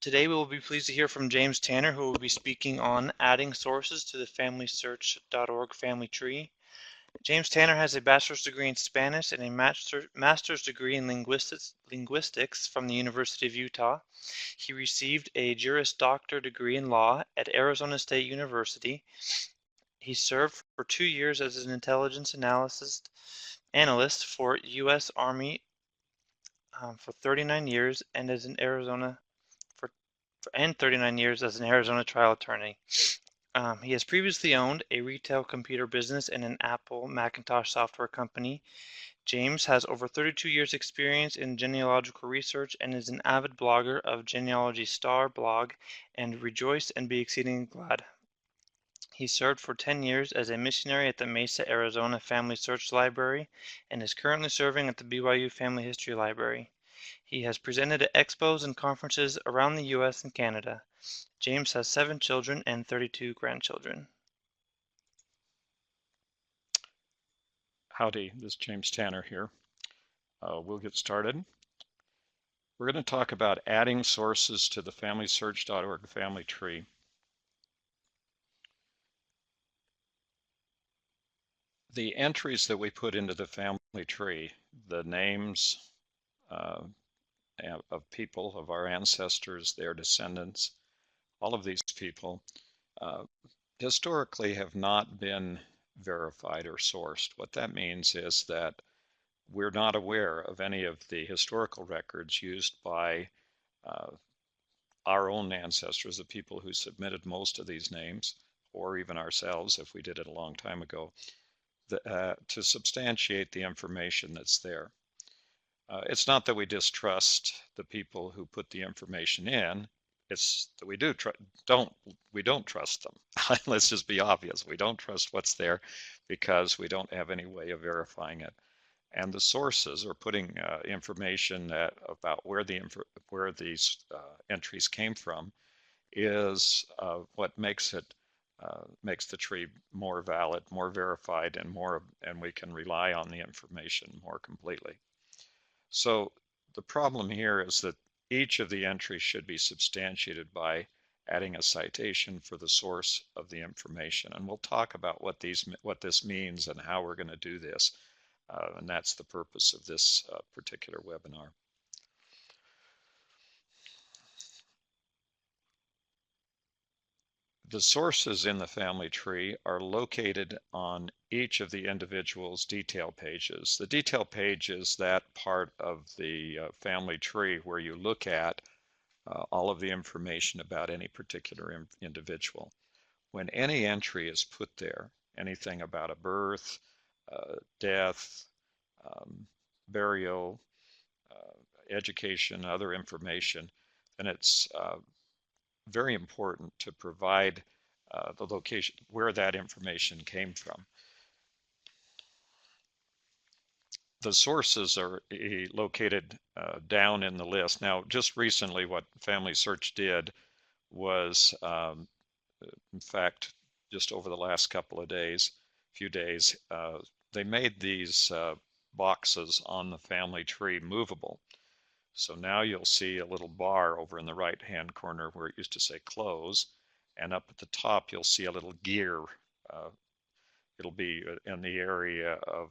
Today we will be pleased to hear from James Tanner, who will be speaking on adding sources to the FamilySearch.org family tree. James Tanner has a bachelor's degree in Spanish and a master's degree in linguistics from the University of Utah. He received a Juris Doctor degree in law at Arizona State University. He served for 2 years as an intelligence analyst for U.S. Army for 39 years and as an Arizona for and 39 years as an Arizona trial attorney. He has previously owned a retail computer business and an Apple Macintosh software company. James has over 32 years experience in genealogical research and is an avid blogger of Genealogy Star blog and Rejoice and Be Exceeding Glad. He served for 10 years as a missionary at the Mesa, Arizona Family Search Library and is currently serving at the BYU Family History Library. He has presented at expos and conferences around the U.S. and Canada. James has 7 children and 32 grandchildren. Howdy, this is James Tanner here. We'll get started. We're going to talk about adding sources to the FamilySearch.org family tree. The entries that we put into the family tree, the names of people, of our ancestors, their descendants, all of these people, historically have not been verified or sourced. What that means is that we're not aware of any of the historical records used by our own ancestors, the people who submitted most of these names, or even ourselves if we did it a long time ago, to substantiate the information that's there. It's not that we distrust the people who put the information in, it's that we don't trust them. Let's just be obvious. We don't trust what's there because we don't have any way of verifying it. And the sources, or putting information about where these entries came from, is what makes the tree more valid, more verified, and we can rely on the information more completely. So the problem here is that each of the entries should be substantiated by adding a citation for the source of the information. And we'll talk about what this means and how we're going to do this. And that's the purpose of this particular webinar. The sources in the family tree are located on each of the individual's detail pages. The detail page is that part of the family tree where you look at all of the information about any particular individual. When any entry is put there, anything about a birth, death, burial, education, other information, then it's very important to provide the location where that information came from. The sources are located down in the list. Now, just recently, what FamilySearch did was, in fact, just over the last few days, they made these boxes on the family tree movable. So now you'll see a little bar over in the right-hand corner where it used to say close, and up at the top you'll see a little gear. It'll be in the area of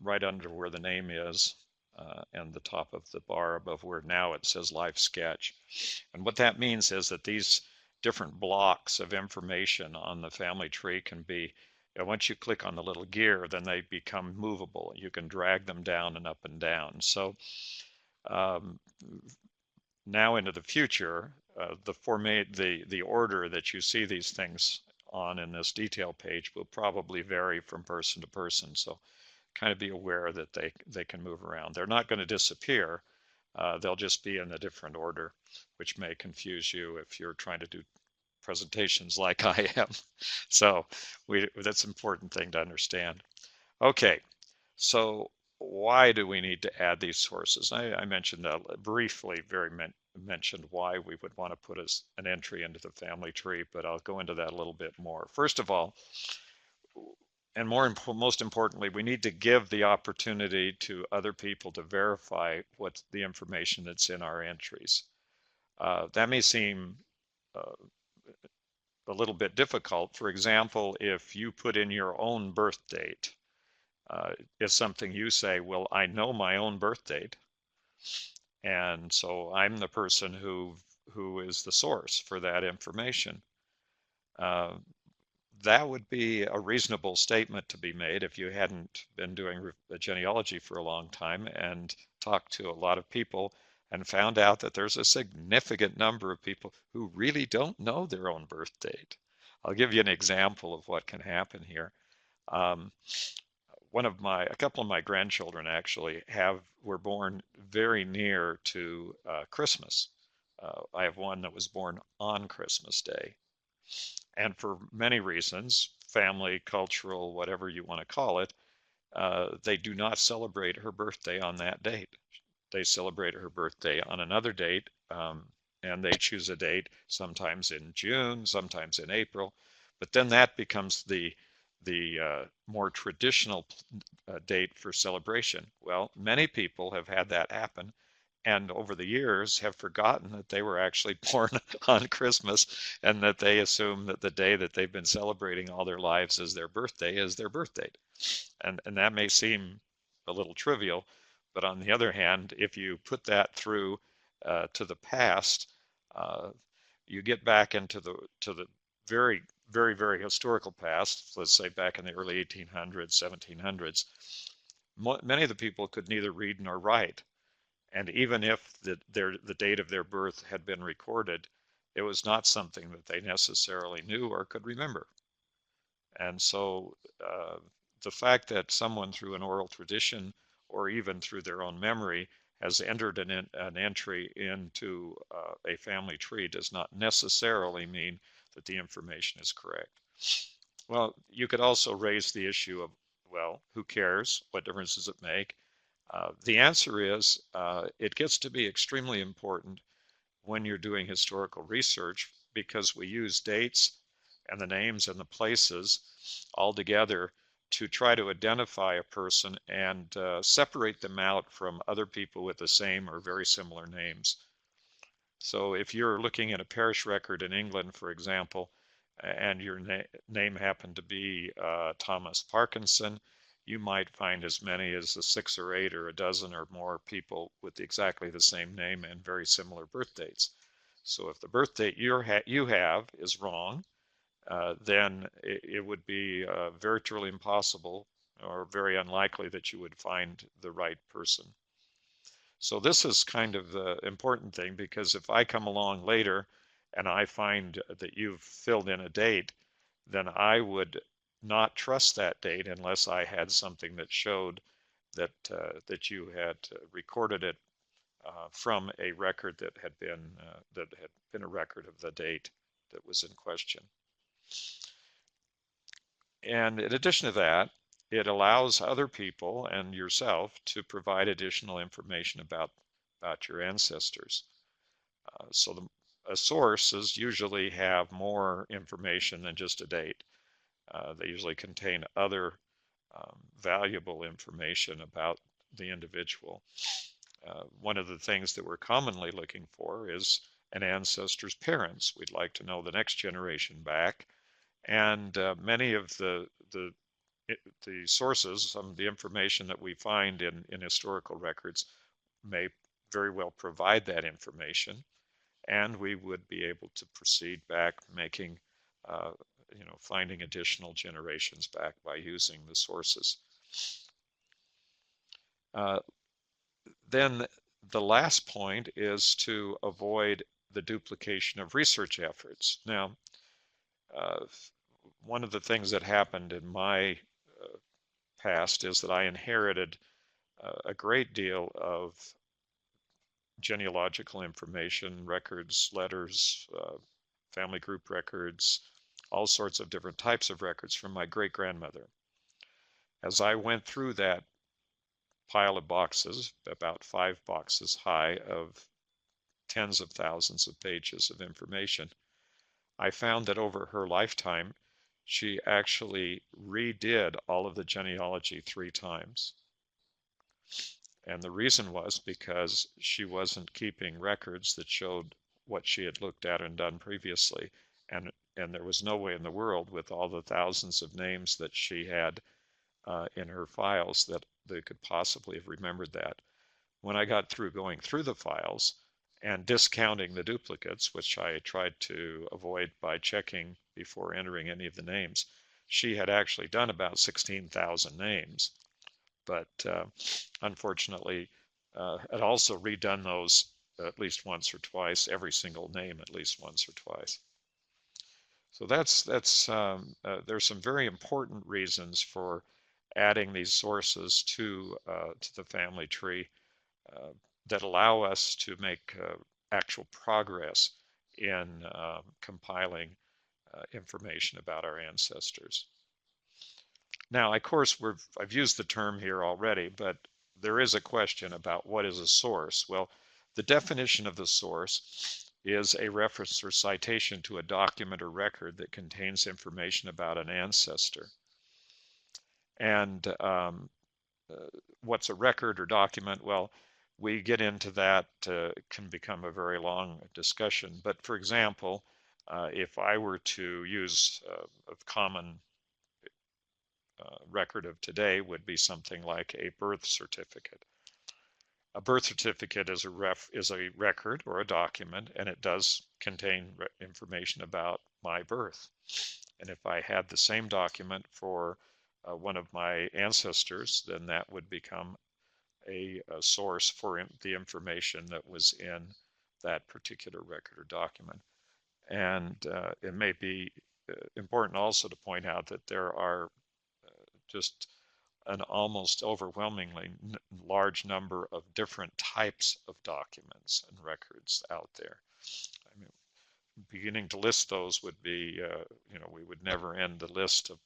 right under where the name is, and the top of the bar above where now it says Life Sketch. And what that means is that these different blocks of information on the family tree can be, once you click on the little gear, then they become movable. You can drag them down and up and down. So now into the future, the order that you see these things on in this detail page will probably vary from person to person. So kind of be aware that they can move around. They're not going to disappear. They'll just be in a different order, which may confuse you if you're trying to do presentations like I am. So that's an important thing to understand. Okay, so why do we need to add these sources? I mentioned briefly, mentioned why we would want to put an entry into the family tree, but I'll go into that a little bit more. First of all, and most importantly, we need to give the opportunity to other people to verify what the information that's in our entries. That may seem uh, a little bit difficult. For example, if you put in your own birth date, is something you say, well, I know my own birth date, and so I'm the person who is the source for that information. Uh, that would be a reasonable statement to be made if you hadn't been doing genealogy for a long time and talked to a lot of people and found out that there's a significant number of people who really don't know their own birth date. I'll give you an example of what can happen here. Um, a couple of my grandchildren actually were born very near to Christmas. I have one that was born on Christmas Day. And for many reasons, family, cultural, whatever you want to call it, they do not celebrate her birthday on that date. They celebrate her birthday on another date, and they choose a date sometimes in June, sometimes in April, but then that becomes the more traditional date for celebration. Well, many people have had that happen, and over the years have forgotten that they were actually born on Christmas, and that they assume that the day that they've been celebrating all their lives as their birthday is their birth date. And that may seem a little trivial, but on the other hand, if you put that through to the past, uh, you get back into the very, very, very historical past, let's say back in the early 1800s, 1700s, many of the people could neither read nor write. And even if the date of their birth had been recorded, it was not something that they necessarily knew or could remember. And so the fact that someone through an oral tradition or even through their own memory has entered an entry into a family tree does not necessarily mean that the information is correct. Well, you could also raise the issue of, well, who cares? What difference does it make? The answer is it gets to be extremely important when you're doing historical research because we use dates and the names and the places all together to try to identify a person and separate them out from other people with the same or very similar names. So if you're looking at a parish record in England, for example, and your name happened to be Thomas Parkinson, you might find as many as 6 or 8 or a dozen or more people with exactly the same name and very similar birth dates. So if the birth date you have is wrong, then it would be virtually impossible or very unlikely that you would find the right person. So this is kind of the important thing, because if I come along later and I find that you've filled in a date, then I would not trust that date unless I had something that showed that that you had recorded it from a record that had been a record of the date that was in question. And in addition to that, it allows other people and yourself to provide additional information about your ancestors. So sources usually have more information than just a date. They usually contain other valuable information about the individual. One of the things that we're commonly looking for is an ancestor's parents. We'd like to know the next generation back, and many of the sources, some of the information that we find in historical records may very well provide that information, and we would be able to proceed back making, finding additional generations back by using the sources. Then the last point is to avoid the duplication of research efforts. Now, one of the things that happened in my past is that I inherited a great deal of genealogical information, records, letters, family group records, all sorts of different types of records from my great-grandmother. As I went through that pile of boxes, about 5 boxes high, of tens of thousands of pages of information, I found that over her lifetime, she actually redid all of the genealogy 3 times. And the reason was because she wasn't keeping records that showed what she had looked at and done previously. And there was no way in the world, with all the thousands of names that she had in her files, that they could possibly have remembered that. When I got through going through the files and discounting the duplicates, which I tried to avoid by checking before entering any of the names, she had actually done about 16,000 names. But unfortunately, had also redone those at least once or twice, every single name at least once or twice. So there's some very important reasons for adding these sources to the family tree that allow us to make actual progress in compiling information about our ancestors. Now, of course, I've used the term here already, but there is a question about what is a source. Well, the definition of the source is a reference or citation to a document or record that contains information about an ancestor. And what's a record or document? Well, we get into that, can become a very long discussion. But for example, if I were to use a common record of today would be something like a birth certificate. A birth certificate is a record or a document, and it does contain information about my birth. And if I had the same document for one of my ancestors, then that would become a source for the information that was in that particular record or document. And it may be important also to point out that there are just an almost overwhelmingly large number of different types of documents and records out there. I mean, beginning to list those would be, we would never end the list of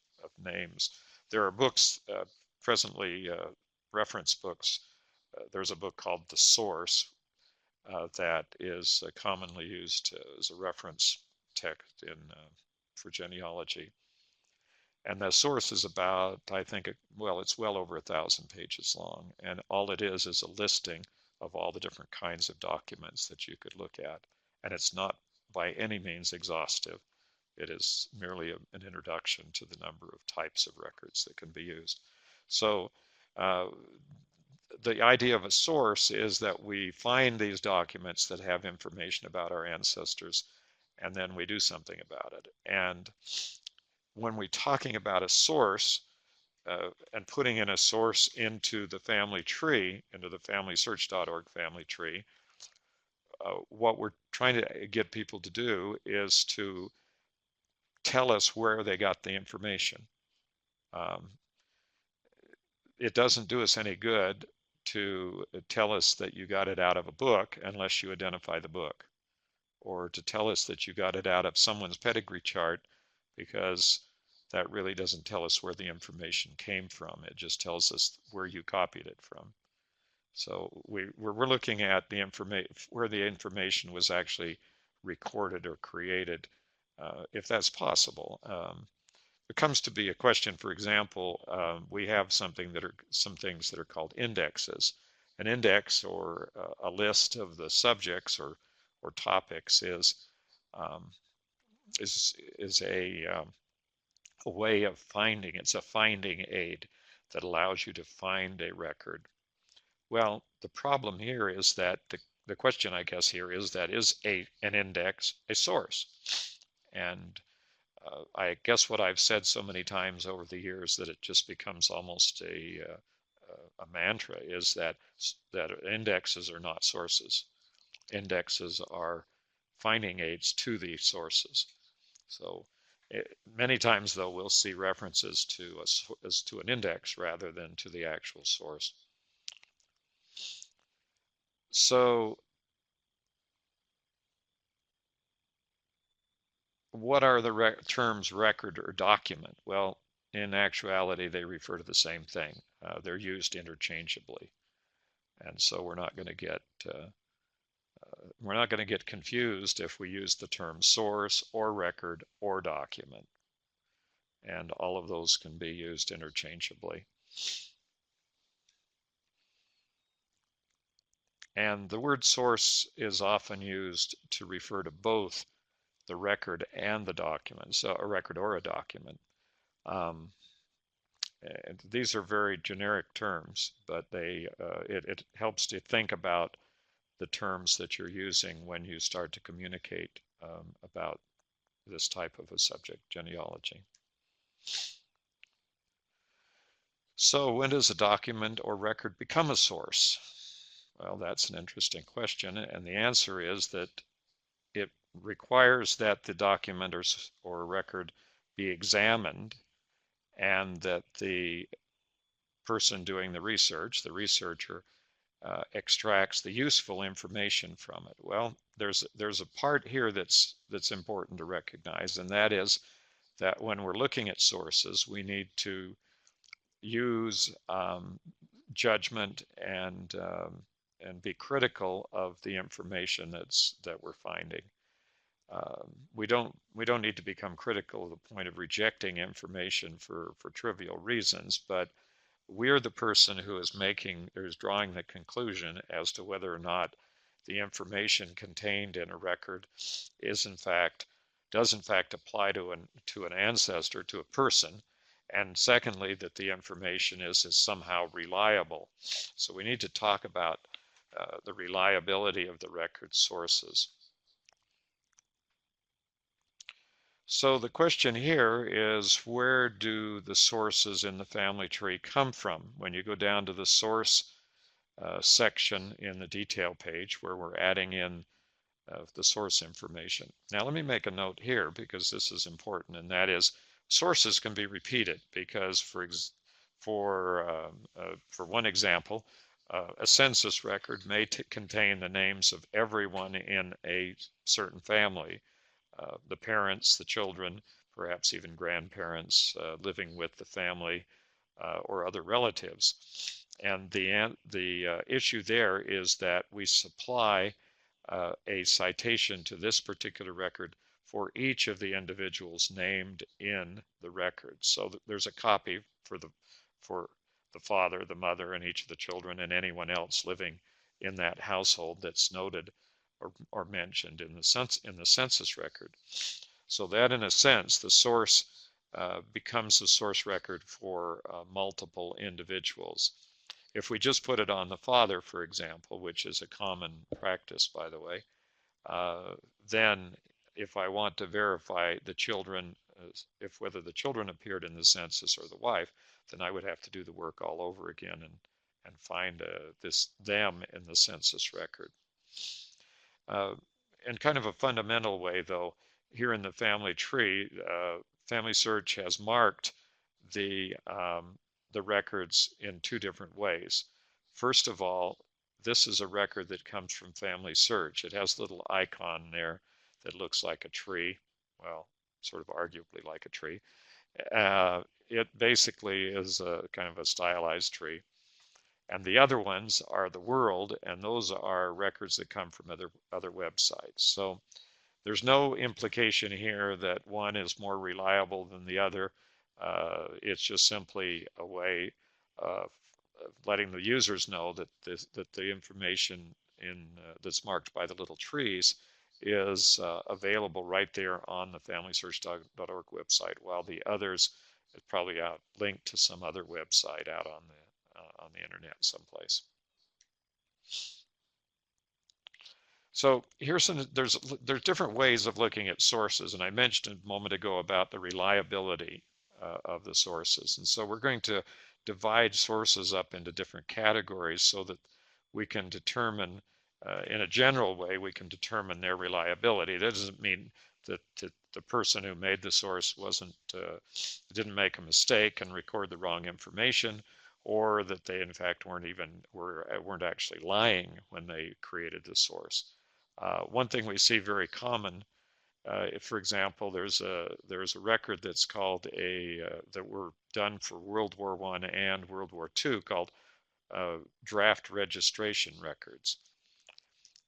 names. There are books, presently reference books. There's a book called The Source that is commonly used as a reference text for genealogy. And the source is about, I think, it's well over 1,000 pages long. And all it is a listing of all the different kinds of documents that you could look at. And it's not by any means exhaustive. It is merely an introduction to the number of types of records that can be used. So the idea of a source is that we find these documents that have information about our ancestors, and then we do something about it. And when we're talking about a source and putting in a source into the family tree, into the FamilySearch.org family tree, what we're trying to get people to do is to tell us where they got the information. It doesn't do us any good to tell us that you got it out of a book unless you identify the book, or to tell us that you got it out of someone's pedigree chart, because that really doesn't tell us where the information came from. It just tells us where you copied it from. So we're looking at the where the information was actually recorded or created, if that's possible. It comes to be a question. For example, we have some things that are called indexes. An index, or a list of the subjects or topics, is a way of finding. It's a finding aid that allows you to find a record. Well, the problem here is that the question, I guess, here is that is an index a source? And I guess what I've said so many times over the years that it just becomes almost a mantra is that indexes are not sources. Indexes are finding aids to the sources. So many times, though, we'll see references to an index rather than to the actual source. So what are the terms record or document? Well, in actuality, they refer to the same thing. They're used interchangeably. And so we're not going to get confused if we use the term source or record or document. and all of those can be used interchangeably. And the word source is often used to refer to both the record and the document, so a record or a document. These are very generic terms, but it helps to think about the terms that you're using when you start to communicate about this type of a subject, genealogy. So when does a document or record become a source? Well, that's an interesting question, and the answer is that it requires that the document or record be examined, and that the person doing the research, the researcher, extracts the useful information from it. Well, there's a part here that's important to recognize, and that is that when we're looking at sources, we need to use judgment and be critical of the information that we're finding. We don't need to become critical to the point of rejecting information for trivial reasons, but we're the person who is drawing the conclusion as to whether or not the information contained in a record does in fact apply to an ancestor, to a person, and secondly, that the information is somehow reliable. So we need to talk about the reliability of the record sources. So the question here is, where do the sources in the family tree come from? When you go down to the source section in the detail page where we're adding in the source information. Now let me make a note here because this is important, and that is sources can be repeated because for one example, a census record may contain the names of everyone in a certain family. The parents, the children, perhaps even grandparents living with the family or other relatives. And the issue there is that we supply a citation to this particular record for each of the individuals named in the record. So there's a copy for the father, the mother, and each of the children, and anyone else living in that household that's noted or mentioned in the census record. So that, in a sense, the source becomes the source record for multiple individuals. If we just put it on the father, for example, which is a common practice, by the way, then if I want to verify the children, whether the children appeared in the census or the wife, then I would have to do the work all over again and find them in the census record. In kind of a fundamental way, though, here in the family tree, FamilySearch has marked the records in two different ways. First of all, this is a record that comes from FamilySearch. It has a little icon there that looks like a tree, well, sort of arguably like a tree. It basically is a kind of a stylized tree. And the other ones are the world, and those are records that come from other websites. So there's no implication here that one is more reliable than the other. It's just simply a way of letting the users know that the information that's marked by the little trees is available right there on the FamilySearch.org website, while the others is probably linked to some other website out on the internet someplace. So there's different ways of looking at sources, and I mentioned a moment ago about the reliability of the sources. And so we're going to divide sources up into different categories so that we can determine, in a general way, we can determine their reliability. That doesn't mean that the person who made the source didn't make a mistake and record the wrong information, or that they in fact weren't actually lying when they created the source. One thing we see very common, if, for example, there's a record that's called that were done for World War I and World War II called draft registration records.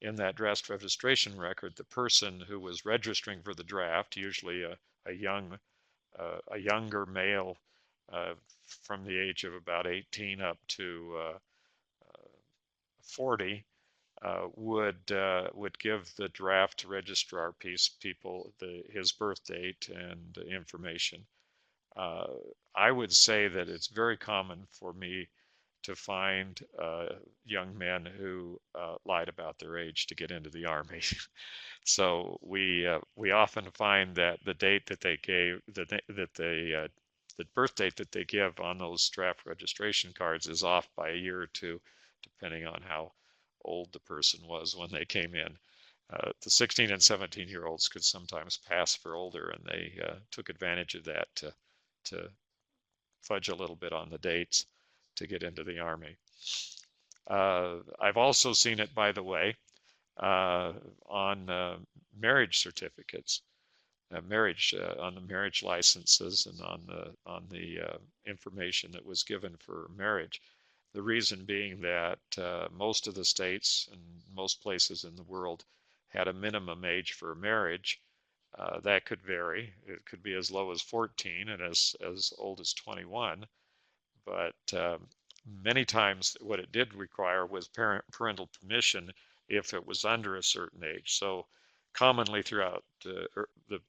In that draft registration record, the person who was registering for the draft, usually a young a younger male from the age of about 18 up to 40 would give the draft registrar people his birth date and information. Uh, I would say that it's very common for me to find young men who lied about their age to get into the Army. So we often find that the date that they gave the birth date that they give on those draft registration cards is off by a year or two, depending on how old the person was when they came in. The 16 and 17-year-olds could sometimes pass for older, and they took advantage of that to fudge a little bit on the dates to get into the Army. I've also seen it, by the way, on marriage certificates, on the marriage licenses, and on the information that was given for marriage. The reason being that most of the states and most places in the world had a minimum age for marriage. That could vary. It could be as low as 14 and as old as 21. But many times what it did require was parental permission if it was under a certain age. So commonly throughout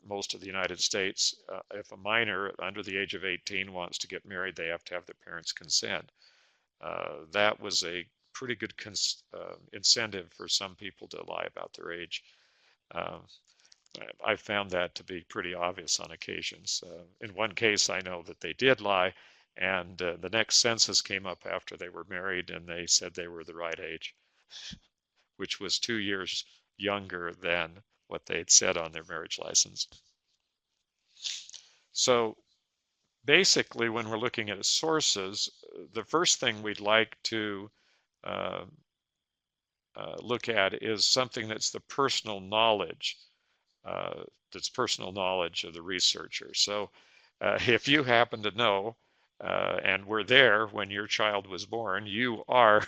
most of the United States, if a minor under the age of 18 wants to get married, they have to have their parents' consent. That was a pretty good incentive for some people to lie about their age. I found that to be pretty obvious on occasions. In one case, I know that they did lie, and the next census came up after they were married, and they said they were the right age, which was 2 years younger than what they'd said on their marriage license. So basically, when we're looking at sources, the first thing we'd like to look at is something that's the personal knowledge of the researcher. So if you happen to know and were there when your child was born, you are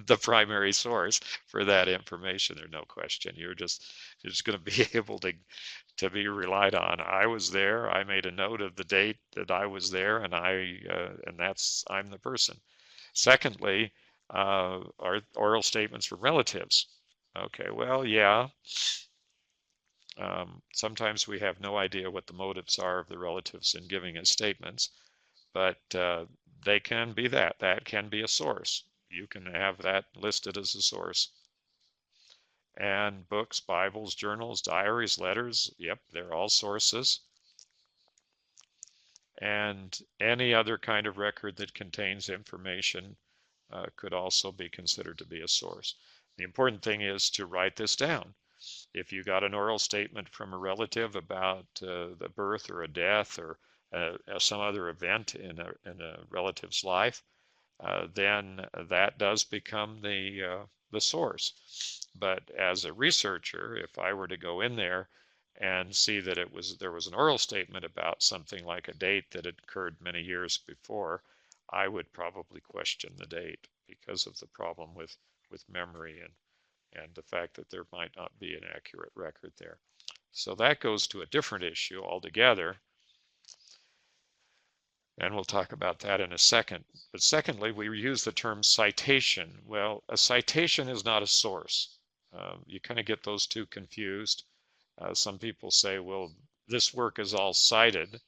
the primary source for that information. There's no question. You're just going to be able to be relied on. I was there. I made a note of the date that I was there, and I'm the person. Secondly, are oral statements from relatives. Okay, well, yeah. Sometimes we have no idea what the motives are of the relatives in giving us statements, but they can be that. That can be a source. You can have that listed as a source. And books, Bibles, journals, diaries, letters, yep, they're all sources. And any other kind of record that contains information could also be considered to be a source. The important thing is to write this down. If you got an oral statement from a relative about the birth or a death or some other event in a relative's life, then that does become the source. But as a researcher, if I were to go in there and see that there was an oral statement about something like a date that had occurred many years before, I would probably question the date because of the problem with memory and the fact that there might not be an accurate record there. So that goes to a different issue altogether, and we'll talk about that in a second. But secondly, we use the term citation. Well, a citation is not a source. You kind of get those two confused. Some people say, well, this work is all cited,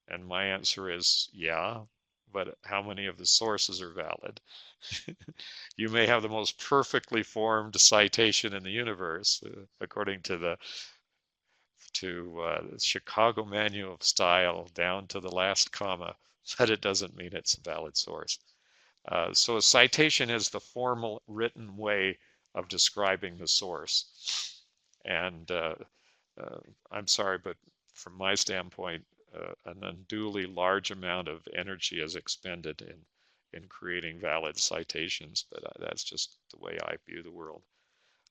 and my answer is, yeah, but how many of the sources are valid? You may have the most perfectly formed citation in the universe, according to the Chicago Manual of Style down to the last comma, but it doesn't mean it's a valid source. So a citation is the formal written way of describing the source. And I'm sorry, but from my standpoint, an unduly large amount of energy is expended in creating valid citations, but that's just the way I view the world.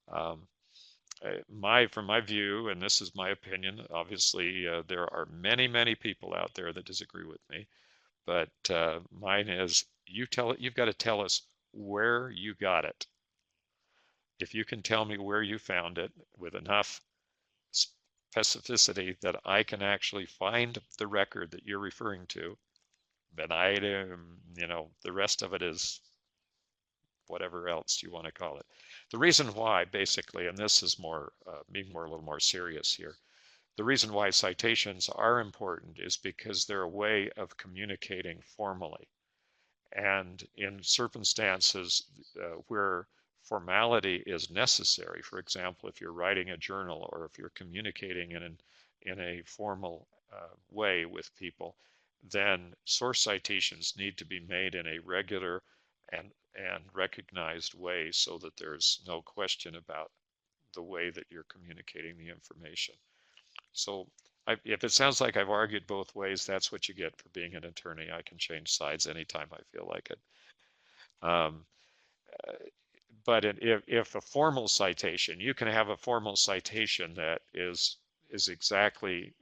From my view, and this is my opinion, obviously there are many people out there that disagree with me, but mine is you've got to tell us where you got it. If you can tell me where you found it with enough specificity that I can actually find the record that you're referring to, then the rest of it is whatever else you want to call it. The reason why, basically, and this is more being a little more serious here, the reason why citations are important is because they're a way of communicating formally. And in circumstances where formality is necessary, for example, if you're writing a journal or if you're communicating in a formal way with people, then source citations need to be made in a regular and recognized way so that there's no question about the way that you're communicating the information. So if it sounds like I've argued both ways, that's what you get for being an attorney. I can change sides anytime I feel like it. Um, but if a formal citation, you can have a formal citation that is exactly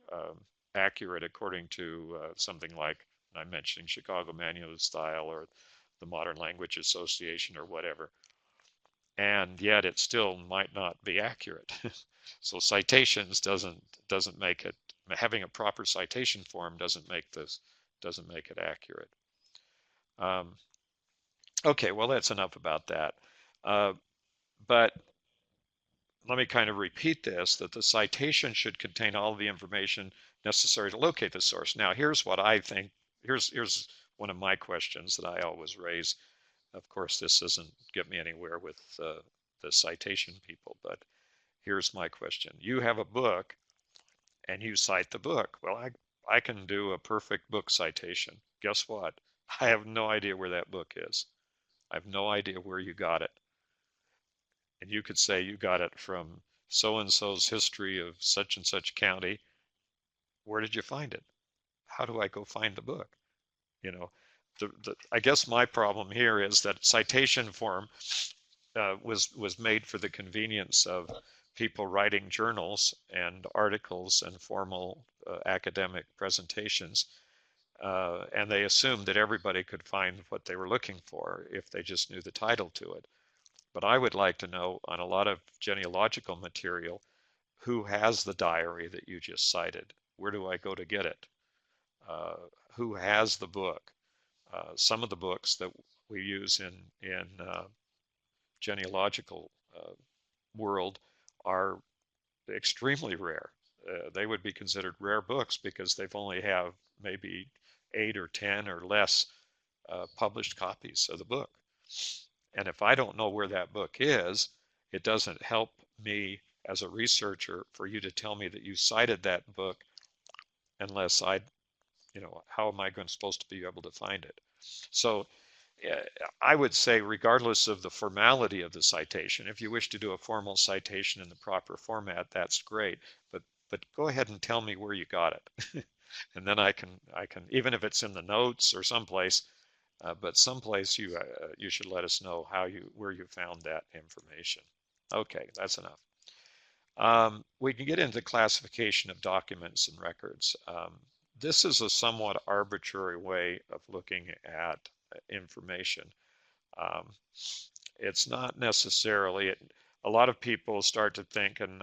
accurate according to something like, I'm mentioning Chicago Manual of Style or the Modern Language Association or whatever, and yet it still might not be accurate. So citations doesn't make it, having a proper citation form doesn't make it accurate. Okay, well, that's enough about that. But let me kind of repeat this, that the citation should contain all of the information necessary to locate the source. Now, here's what I think, here's one of my questions that I always raise. Of course, this doesn't get me anywhere with the citation people, but here's my question. You have a book and you cite the book. Well, I can do a perfect book citation. Guess what? I have no idea where that book is. I have no idea where you got it. And you could say you got it from so-and-so's history of such and such county. Where did you find it? How do I go find the book? You know, I guess my problem here is that citation form was made for the convenience of people writing journals and articles and formal academic presentations. And they assumed that everybody could find what they were looking for if they just knew the title to it. But I would like to know on a lot of genealogical material, who has the diary that you just cited? Where do I go to get it? Who has the book? Some of the books that we use in genealogical world are extremely rare. They would be considered rare books because they've only have maybe 8 or 10 or less published copies of the book. And if I don't know where that book is, it doesn't help me as a researcher for you to tell me that you cited that book unless how am I supposed to be able to find it? So I would say, regardless of the formality of the citation, if you wish to do a formal citation in the proper format, that's great. But go ahead and tell me where you got it, and then I can even if it's in the notes or someplace, but someplace you should let us know where you found that information. Okay, that's enough. We can get into classification of documents and records. This is a somewhat arbitrary way of looking at information. It's not necessarily, a lot of people start to think, and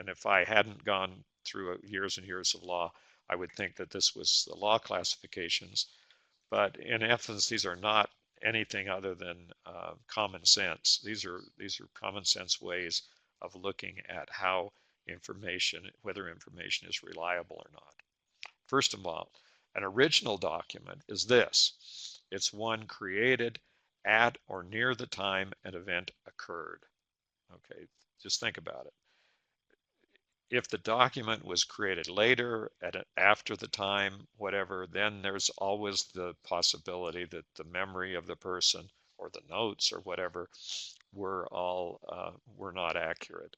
if I hadn't gone through years and years of law, I would think that this was the law classifications. But in essence, these are not anything other than common sense. These are common sense ways of looking at how whether information is reliable or not. First of all, an original document is this. It's one created at or near the time an event occurred. Okay, just think about it. If the document was created later, after the time, whatever, then there's always the possibility that the memory of the person or the notes or whatever were not accurate.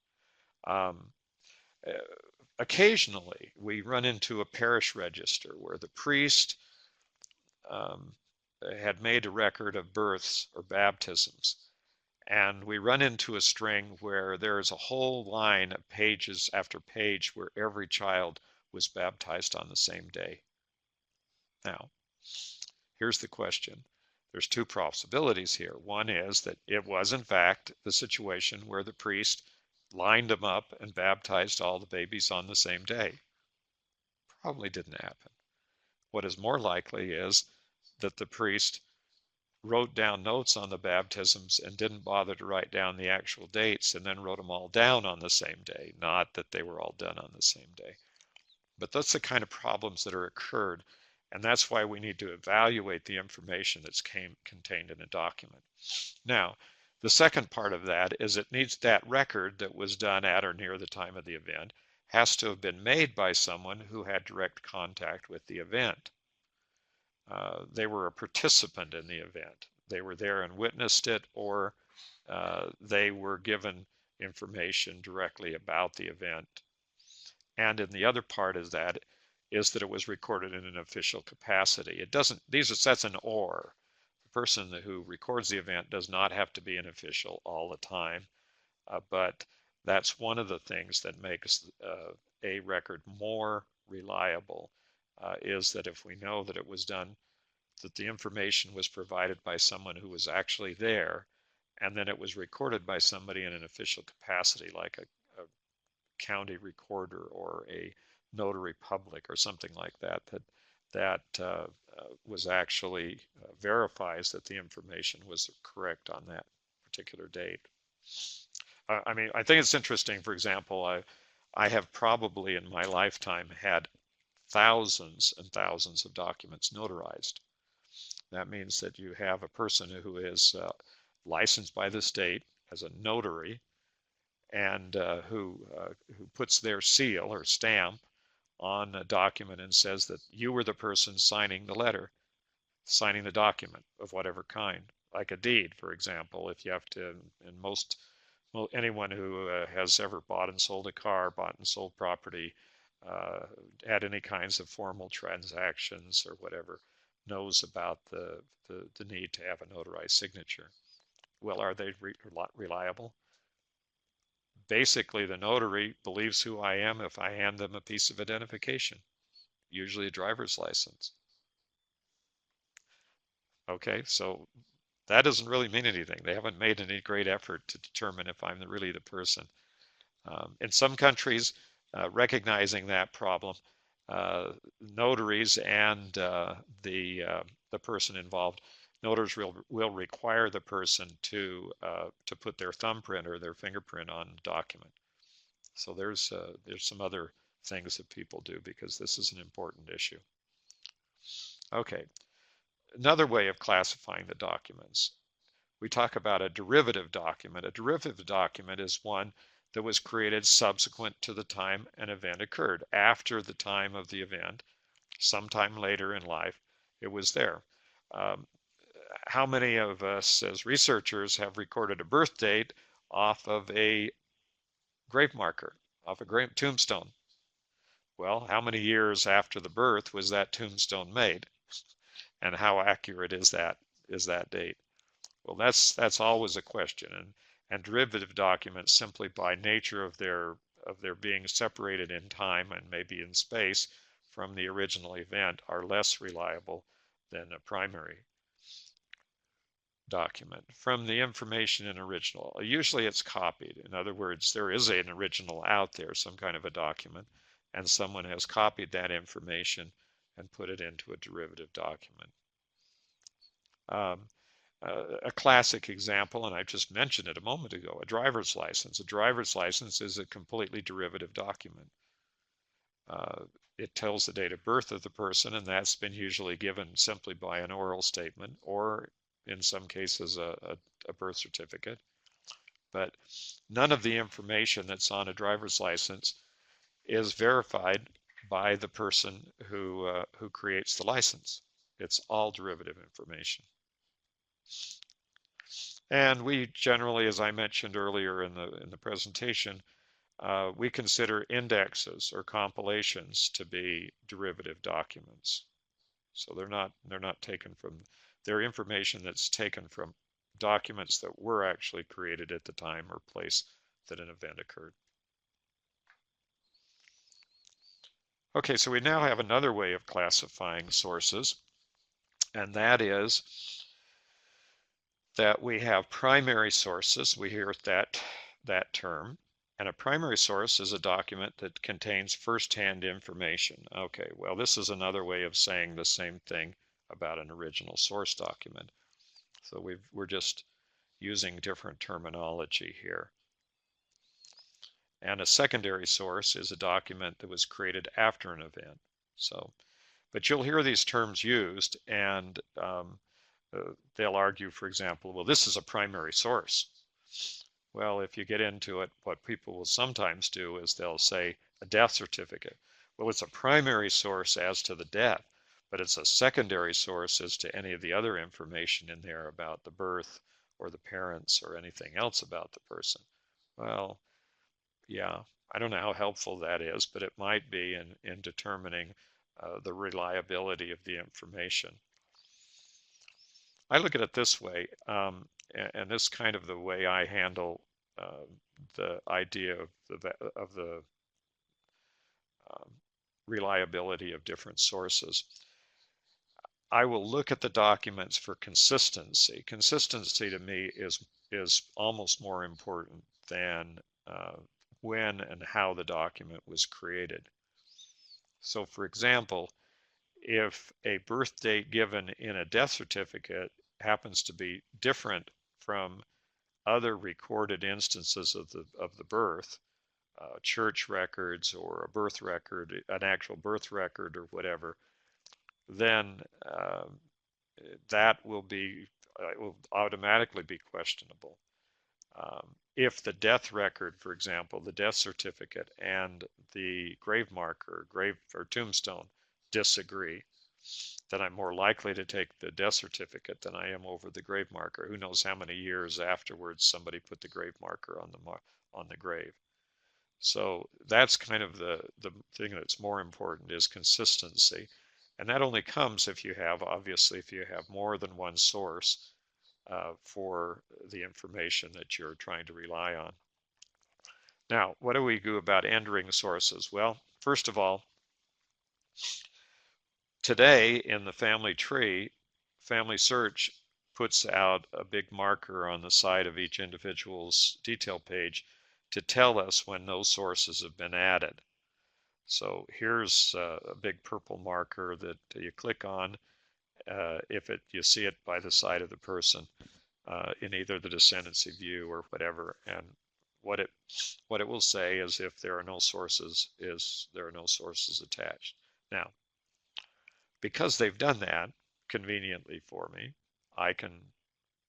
Occasionally, we run into a parish register where the priest had made a record of births or baptisms. And we run into a string where there's a whole line of pages after page where every child was baptized on the same day. Now, here's the question. There's two possibilities here. One is that it was, in fact, the situation where the priest lined them up and baptized all the babies on the same day. Probably didn't happen. What is more likely is that the priest wrote down notes on the baptisms and didn't bother to write down the actual dates and then wrote them all down on the same day, not that they were all done on the same day. But that's the kind of problems that are occurred, and that's why we need to evaluate the information that's contained in a document. Now, the second part of that is it needs that record that was done at or near the time of the event has to have been made by someone who had direct contact with the event. They were a participant in the event. They were there and witnessed it, or they were given information directly about the event. And in the other part is that it was recorded in an official capacity. It doesn't, that's an or. The person who records the event does not have to be an official all the time, but that's one of the things that makes a record more reliable, is that if we know that it was done, that the information was provided by someone who was actually there, and then it was recorded by somebody in an official capacity, like a county recorder or a notary public or something like that, that was actually verifies that the information was correct on that particular date. I mean, I think it's interesting. For example, I have probably in my lifetime had thousands and thousands of documents notarized. That means that you have a person who is licensed by the state as a notary, and who puts their seal or stamp on a document and says that you were the person signing the letter, signing the document of whatever kind, like a deed, for example. If you have to, in most, well, anyone who has ever bought and sold a car, bought and sold property, had any kinds of formal transactions or whatever, knows about the need to have a notarized signature. Well, are they reliable? Basically, the notary believes who I am if I hand them a piece of identification, usually a driver's license. Okay, so that doesn't really mean anything. They haven't made any great effort to determine if I'm really the person. In some countries, recognizing that problem, notaries and the person involved, notaries will require the person to put their thumbprint or their fingerprint on the document. So there's some other things that people do because this is an important issue. Okay, another way of classifying the documents. We talk about a derivative document. A derivative document is one that was created subsequent to the time an event occurred. After the time of the event, sometime later in life, it was there. How many of us as researchers have recorded a birth date off of a grave marker, off a grave tombstone? Well, how many years after the birth was that tombstone made? And how accurate is that date? Well, that's always a question, and derivative documents, simply by nature of their being separated in time and maybe in space from the original event, are less reliable than a primary document. From the information in original, usually it's copied. In other words, there is an original out there, some kind of a document, and someone has copied that information and put it into a derivative document. A classic example, and I just mentioned it a moment ago, a driver's license. A driver's license is a completely derivative document. It tells the date of birth of the person, and that's been usually given simply by an oral statement, or in some cases a birth certificate. But none of the information that's on a driver's license is verified by the person who creates the license. It's all derivative information. And we generally, as I mentioned earlier in the presentation, we consider indexes or compilations to be derivative documents. So they're not taken from, they're information that's taken from documents that were actually created at the time or place that an event occurred. Okay, so we now have another way of classifying sources, and that is that we have primary sources. We hear that term, And a primary source is a document that contains first-hand information. Okay, well, this is another way of saying the same thing about an original source document. So we're just using different terminology here. And a secondary source is a document that was created after an event. So, but you'll hear these terms used, and they'll argue, for example, well, this is a primary source. Well, if you get into it, what people will sometimes do is they'll say a death certificate. Well, it's a primary source as to the death, but it's a secondary source as to any of the other information in there about the birth or the parents or anything else about the person. Well, yeah, I don't know how helpful that is, but it might be in determining the reliability of the information. I look at it this way, and this is kind of the way I handle the idea of the um, reliability of different sources. I will look at the documents for consistency. Consistency to me is almost more important than when and how the document was created. So, for example, if a birth date given in a death certificate happens to be different from other recorded instances of the birth, church records or a birth record, an actual birth record or whatever, then that will automatically be questionable. If the death record, for example, the death certificate and the grave marker, grave or tombstone disagree, then I'm more likely to take the death certificate than I am over the grave marker. Who knows how many years afterwards somebody put the grave marker on the grave. So that's kind of the thing that's more important is consistency. And that only comes if you have, obviously, if you have more than one source for the information that you're trying to rely on. Now, what do we do about entering sources? Well, first of all, today in the family tree, FamilySearch puts out a big marker on the side of each individual's detail page to tell us when those sources have been added. So here's a big purple marker that you click on if you see it by the side of the person in either the descendancy view or whatever. And what it will say is if there are no sources, attached. Now, because they've done that conveniently for me, I can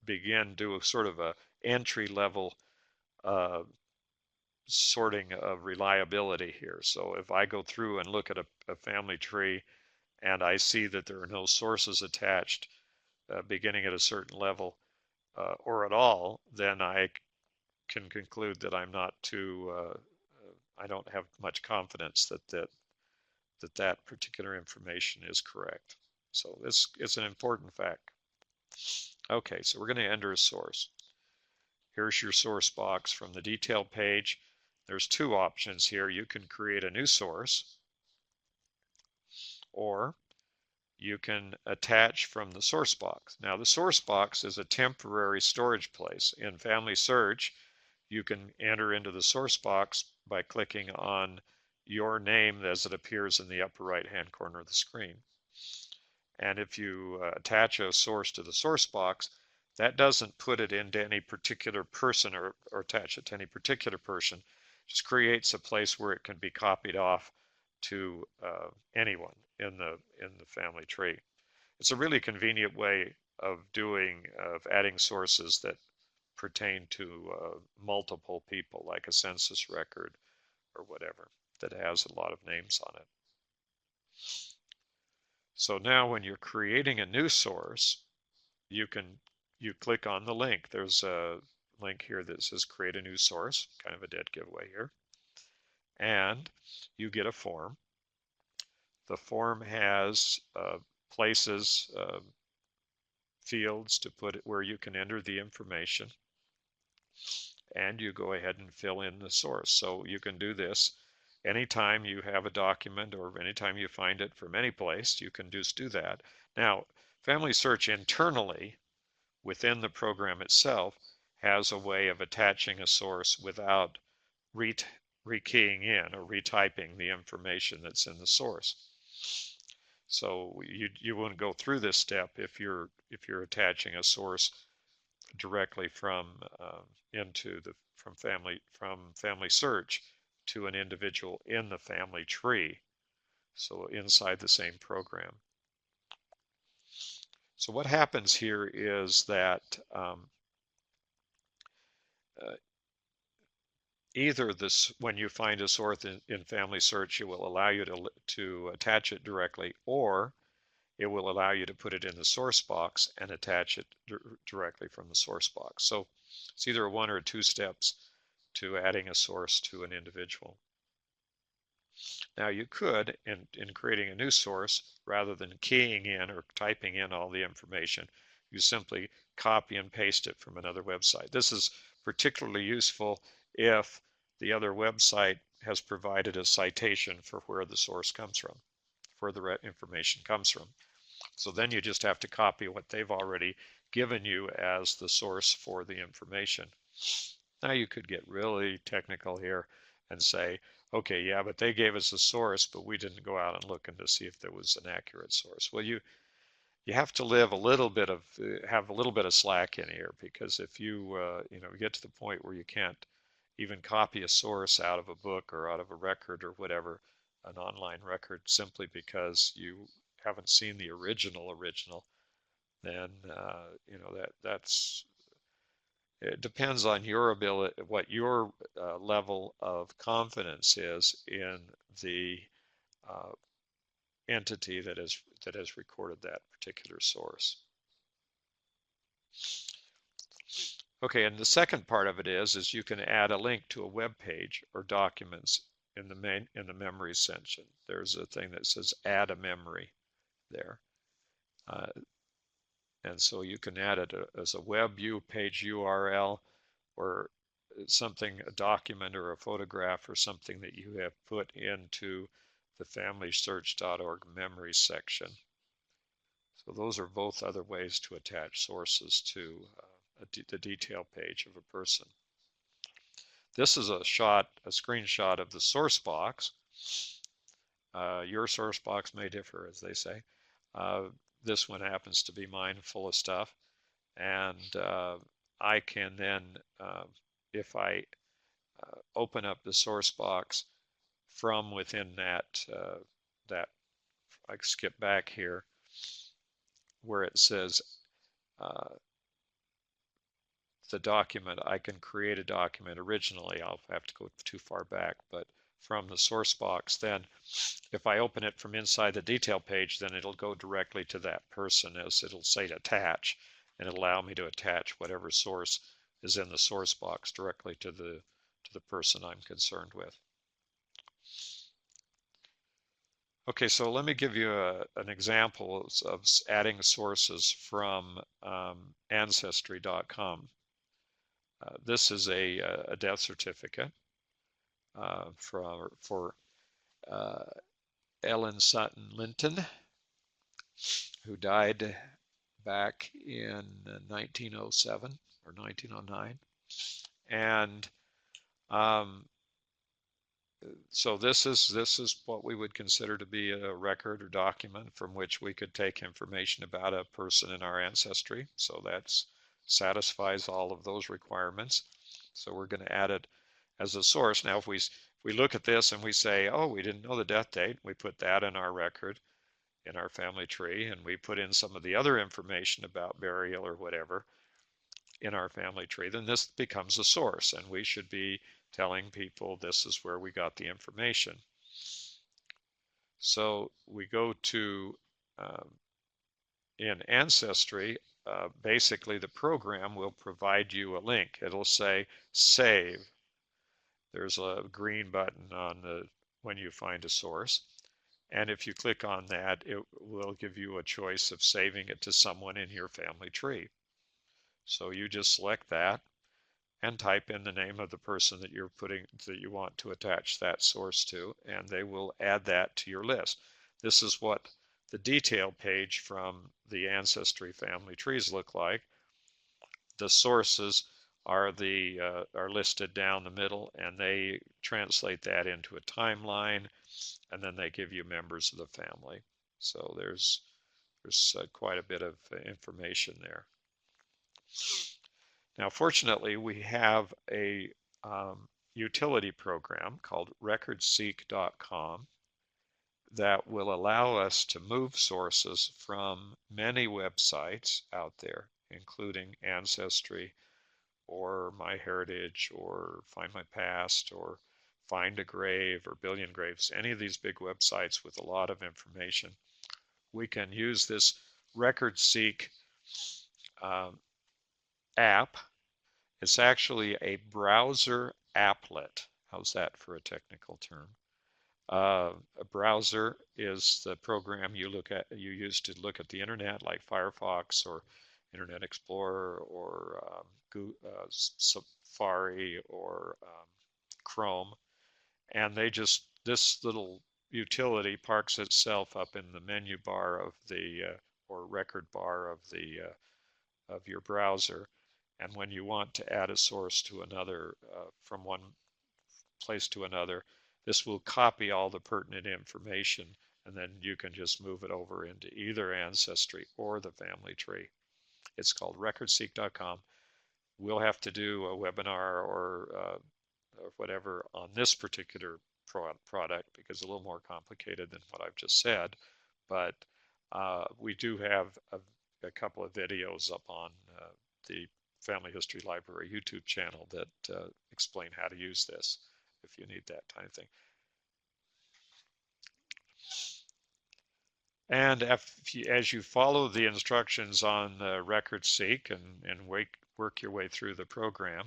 begin do a sort of a entry level sorting of reliability here. So if I go through and look at a family tree and I see that there are no sources attached beginning at a certain level or at all, then I can conclude that I'm not too, I don't have much confidence that particular information is correct. So this is an important fact. Okay, so we're going to enter a source. Here's your source box from the detail page. There's two options here. You can create a new source, or you can attach from the source box. Now, the source box is a temporary storage place. In FamilySearch, you can enter into the source box by clicking on your name as it appears in the upper right-hand corner of the screen. And if you attach a source to the source box, that doesn't put it into any particular person or attach it to any particular person. It just creates a place where it can be copied off to anyone in the family tree. It's a really convenient way of adding sources that pertain to multiple people, like a census record or whatever that has a lot of names on it. So now when you're creating a new source, you click on the link. There's a link here that says create a new source, kind of a dead giveaway here. And you get a form. The form has places, fields to put it where you can enter the information. And you go ahead and fill in the source. So you can do this anytime you have a document or anytime you find it from any place, you can just do that. Now, FamilySearch internally within the program itself has a way of attaching a source without rekeying in or retyping the information that's in the source. So you wouldn't go through this step if you're attaching a source directly from FamilySearch to an individual in the family tree, so inside the same program. So what happens here is that either this, when you find a source in FamilySearch, it will allow you to attach it directly, or it will allow you to put it in the source box and attach it directly from the source box. So it's either one or two steps to adding a source to an individual. Now you could, in creating a new source, rather than keying in or typing in all the information, you simply copy and paste it from another website. This is particularly useful if the other website has provided a citation for where the source comes from, where the information comes from. So then you just have to copy what they've already given you as the source for the information. Now you could get really technical here and say, okay, yeah, but they gave us a source, but we didn't go out and look to see if there was an accurate source. Well, you have to live a little bit of, have a little bit of slack in here, because if you get to the point where you can't even copy a source out of a book or out of a record or whatever, an online record, simply because you haven't seen the original, then it depends on your ability, what your level of confidence is in the entity that has recorded that particular source. Okay, and the second part of it is you can add a link to a web page or documents in the memory section. There's a thing that says add a memory there. And so you can add it as a web page URL, or something, a document or a photograph or something that you have put into the FamilySearch.org memory section. So those are both other ways to attach sources to the detail page of a person. This is a screenshot of the source box. Your source box may differ, as they say. This one happens to be mine, full of stuff, and I can then, if I open up the source box from within that, I skip back here where it says the document, I can create a document originally. I'll have to go too far back, but from the source box, then if I open it from inside the detail page, then it'll go directly to that person, as it'll say attach, and it'll allow me to attach whatever source is in the source box directly to the person I'm concerned with. Okay, so let me give you an example of adding sources from Ancestry.com. This is a death certificate for Ellen Sutton Linton, who died back in 1907 or 1909, and so this is what we would consider to be a record or document from which we could take information about a person in our ancestry. So that satisfies all of those requirements. So we're going to add it as a source. Now, if we look at this and we say, oh, we didn't know the death date, we put that in our record, in our family tree, and we put in some of the other information about burial or whatever in our family tree, then this becomes a source, and we should be telling people this is where we got the information. So we go to, in Ancestry, basically the program will provide you a link. It'll say save. There's a green button on when you find a source, and if you click on that, it will give you a choice of saving it to someone in your family tree. So you just select that and type in the name of the person that you want to attach that source to, and they will add that to your list. This is what the detail page from the Ancestry family trees look like. The sources are listed down the middle, and they translate that into a timeline, and then they give you members of the family. So there's quite a bit of information there. Now, fortunately, we have a utility program called RecordSeek.com that will allow us to move sources from many websites out there, including Ancestry or MyHeritage or Find My Past or Find a Grave or Billion Graves, any of these big websites with a lot of information. We can use this RecordSeek app. It's actually a browser applet. How's that for a technical term? A browser is the program you use to look at the internet, like Firefox or Internet Explorer or Safari or Chrome, and this little utility parks itself up in the menu bar of the or record bar of the of your browser, and when you want to add a source to another from one place to another, this will copy all the pertinent information, and then you can just move it over into either Ancestry or the family tree. It's called RecordSeek.com. We'll have to do a webinar or whatever on this particular product because it's a little more complicated than what I've just said, but we do have a couple of videos up on the Family History Library YouTube channel that explain how to use this if you need that kind of thing. And as you follow the instructions on RecordSeek and work your way through the program,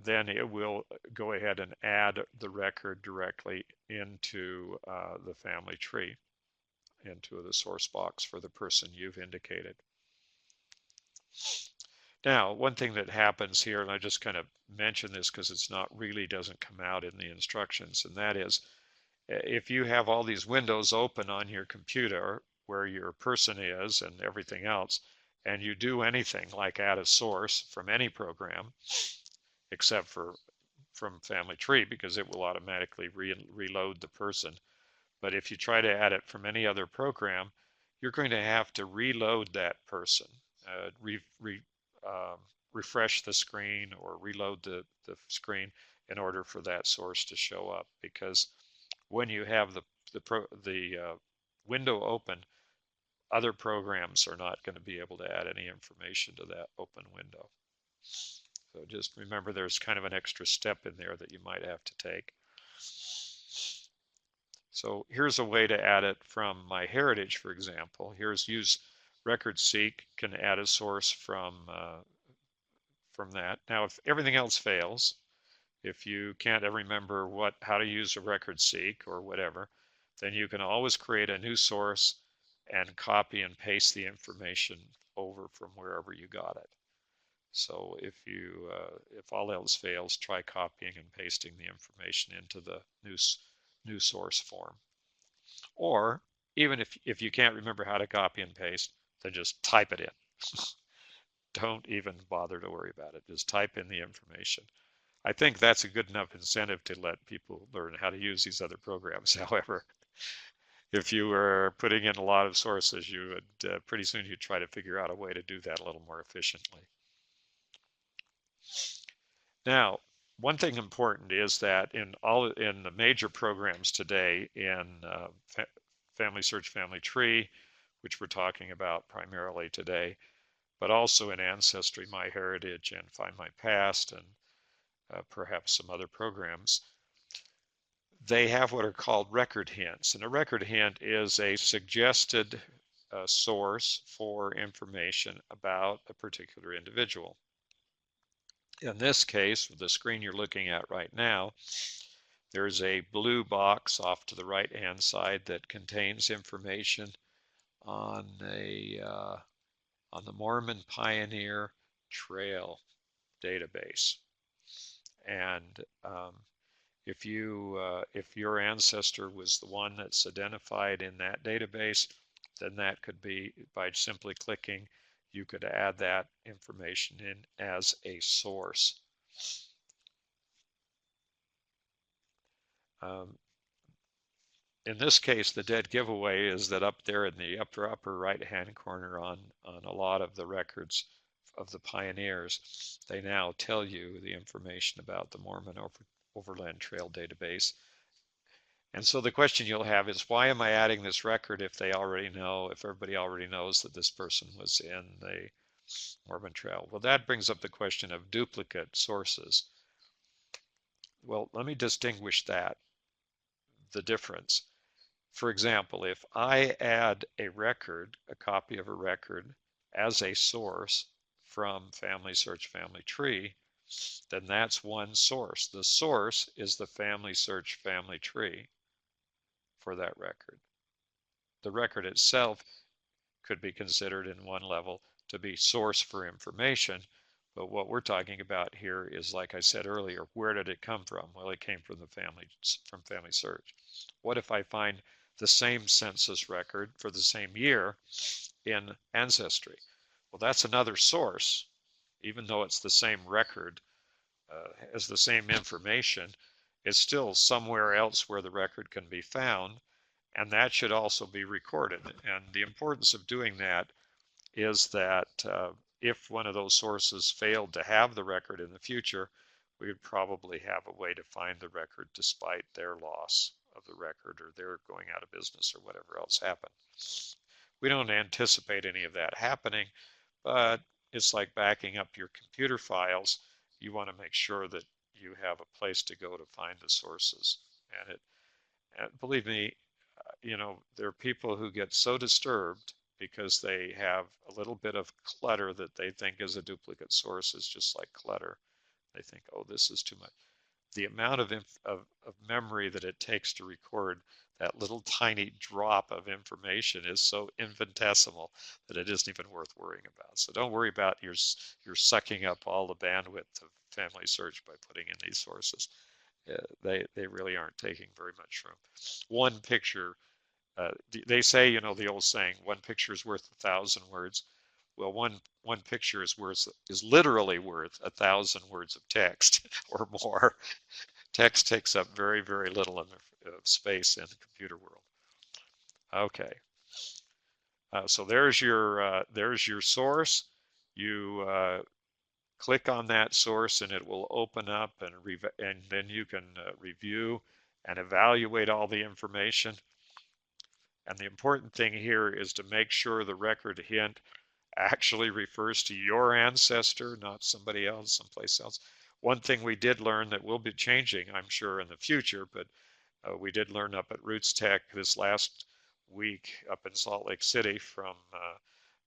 then it will go ahead and add the record directly into the family tree, into the source box for the person you've indicated. Now, one thing that happens here, and I just kind of mention this because it's not really doesn't come out in the instructions, and that is if you have all these windows open on your computer where your person is and everything else, and you do anything like add a source from any program, except from Family Tree because it will automatically reload the person. But if you try to add it from any other program, you're going to have to reload that person, refresh the screen or reload the screen in order for that source to show up, because when you have the window open, other programs are not going to be able to add any information to that open window. So just remember there's kind of an extra step in there that you might have to take. So here's a way to add it from MyHeritage, for example. Here's use RecordSeek, can add a source from that. Now, if everything else fails, if you can't ever remember how to use a RecordSeek or whatever, then you can always create a new source and copy and paste the information over from wherever you got it. So if all else fails, try copying and pasting the information into the new source form. Or even if you can't remember how to copy and paste, then just type it in. Don't even bother to worry about it. Just type in the information. I think that's a good enough incentive to let people learn how to use these other programs. However, if you were putting in a lot of sources, you would pretty soon you'd try to figure out a way to do that a little more efficiently. Now, one thing important is that in the major programs today in FamilySearch, Family Tree, which we're talking about primarily today, but also in Ancestry, MyHeritage, and Find My Past, and perhaps some other programs, they have what are called record hints. And a record hint is a suggested source for information about a particular individual. In this case, the screen you're looking at right now, there's a blue box off to the right-hand side that contains information on the Mormon Pioneer Trail database. And if your ancestor was the one that's identified in that database, then that could be by simply clicking, you could add that information in as a source. In this case, the dead giveaway is that up there in the upper right-hand corner on a lot of the records of the pioneers, they now tell you the information about the Mormon Overland Trail database. And so the question you'll have is, why am I adding this record if everybody already knows that this person was in the Mormon Trail? Well, that brings up the question of duplicate sources. Well, let me distinguish the difference. For example, if I add a copy of a record as a source from FamilySearch Family Tree, then that's one source. The source is the FamilySearch Family Tree for that record. The record itself could be considered in one level to be source for information, but what we're talking about here is, like I said earlier, where did it come from? Well, it came from FamilySearch. What if I find the same census record for the same year in Ancestry? Well, that's another source, even though it's the same record, has the same information. It's still somewhere else where the record can be found, and that should also be recorded. And the importance of doing that is that if one of those sources failed to have the record in the future, we would probably have a way to find the record despite their loss of the record or their going out of business or whatever else happened. We don't anticipate any of that happening, but it's like backing up your computer files. You want to make sure that you have a place to go to find the sources. And believe me, there are people who get so disturbed because they have a little bit of clutter that they think is a duplicate source. Is just like clutter. They think, oh, this is too much. The amount of memory that it takes to record that little tiny drop of information is so infinitesimal that it isn't even worth worrying about. So don't worry about you're sucking up all the bandwidth of FamilySearch by putting in these sources. They really aren't taking very much room. One picture, they say, the old saying, one picture is worth 1,000 words. Well, one picture is literally worth 1,000 words of text or more. Text takes up very, very little of space in the computer world. Okay, so there's your source. You click on that source and it will open up, and then you can review and evaluate all the information. And the important thing here is to make sure the record hint actually refers to your ancestor, not somebody else, someplace else. One thing we did learn that will be changing, I'm sure, in the future, but we did learn up at Roots Tech this last week up in Salt Lake City from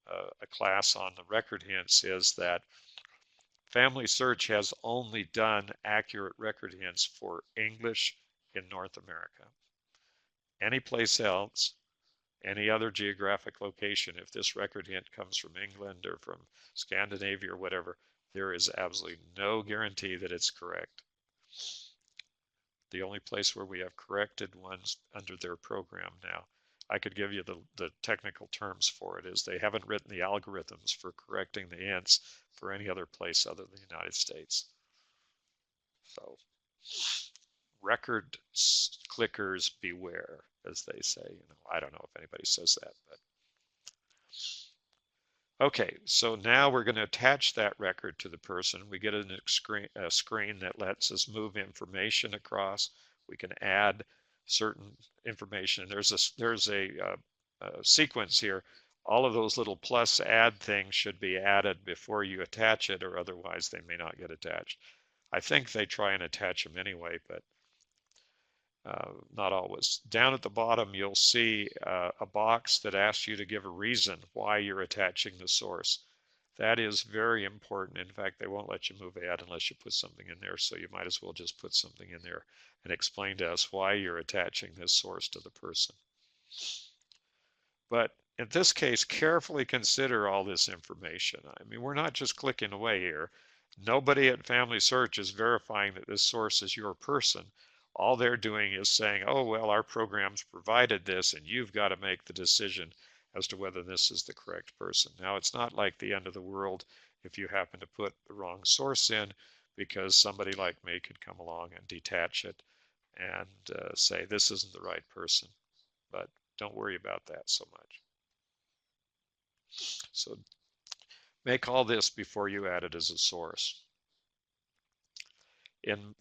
a class on the record hints, is that FamilySearch has only done accurate record hints for English in North America. Any place else, any other geographic location, if this record hint comes from England or from Scandinavia or whatever, there is absolutely no guarantee that it's correct. The only place where we have corrected ones under their program now, I could give you the technical terms for it, is they haven't written the algorithms for correcting the hints for any other place other than the United States. So record clickers beware, as they say. I don't know if anybody says that, but okay. So now we're going to attach that record to the person. We get a screen that lets us move information across. We can add certain information. There's a sequence here. All of those little plus add things should be added before you attach it, or otherwise they may not get attached. I think they try and attach them anyway, but not always. Down at the bottom, you'll see a box that asks you to give a reason why you're attaching the source. That is very important. In fact, they won't let you move add unless you put something in there, so you might as well just put something in there and explain to us why you're attaching this source to the person. But in this case, carefully consider all this information. I mean, we're not just clicking away here. Nobody at FamilySearch is verifying that this source is your person. All they're doing is saying, oh, well, our program's provided this, and you've got to make the decision as to whether this is the correct person. Now, it's not like the end of the world if you happen to put the wrong source in, because somebody like me could come along and detach it and say this isn't the right person. But don't worry about that so much. So make all this before you add it as a source.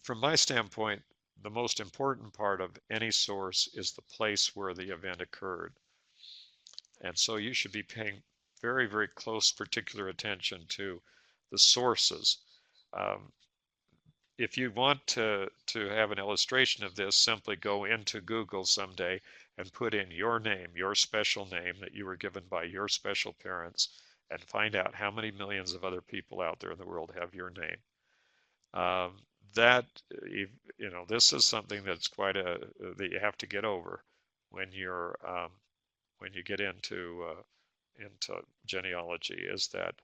From my standpoint, the most important part of any source is the place where the event occurred. And so you should be paying very, very close particular attention to the sources. If you want to have an illustration of this, simply go into Google someday and put in your name, your special name that you were given by your special parents, and find out how many millions of other people out there in the world have your name. This is something that's that you have to get over when you get into genealogy, is that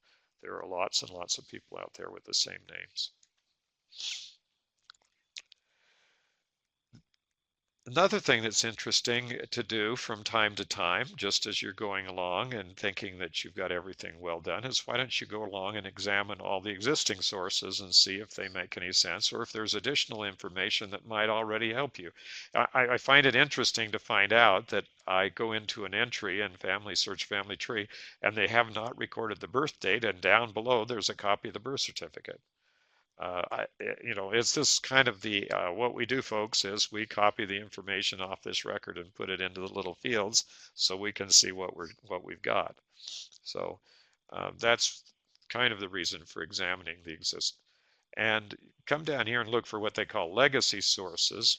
there are lots and lots of people out there with the same names. Another thing that's interesting to do from time to time, just as you're going along and thinking that you've got everything well done, is why don't you go along and examine all the existing sources and see if they make any sense, or if there's additional information that might already help you. I find it interesting to find out that I go into an entry in FamilySearch Family Tree and they have not recorded the birth date, and down below there's a copy of the birth certificate. It's this kind of what we do, folks, is we copy the information off this record and put it into the little fields so we can see what we've got. So that's kind of the reason for examining the exist. And come down here and look for what they call legacy sources.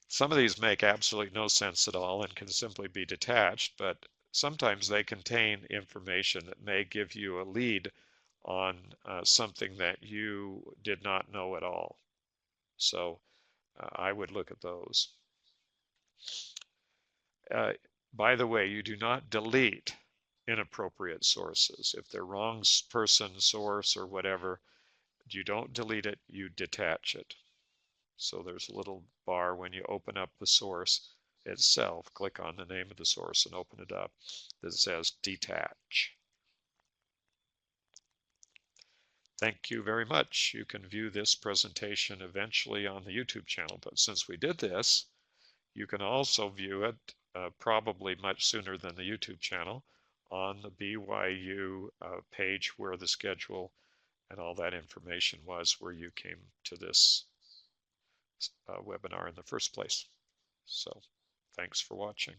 Some of these make absolutely no sense at all and can simply be detached, but sometimes they contain information that may give you a lead on something that you did not know at all. So I would look at those. By the way, you do not delete inappropriate sources. If they're wrong person, source, or whatever, you don't delete it, you detach it. So there's a little bar when you open up the source itself, click on the name of the source and open it up, that says detach. Thank you very much. You can view this presentation eventually on the YouTube channel, but since we did this, you can also view it probably much sooner than the YouTube channel on the BYU page, where the schedule and all that information was, where you came to this webinar in the first place. So thanks for watching.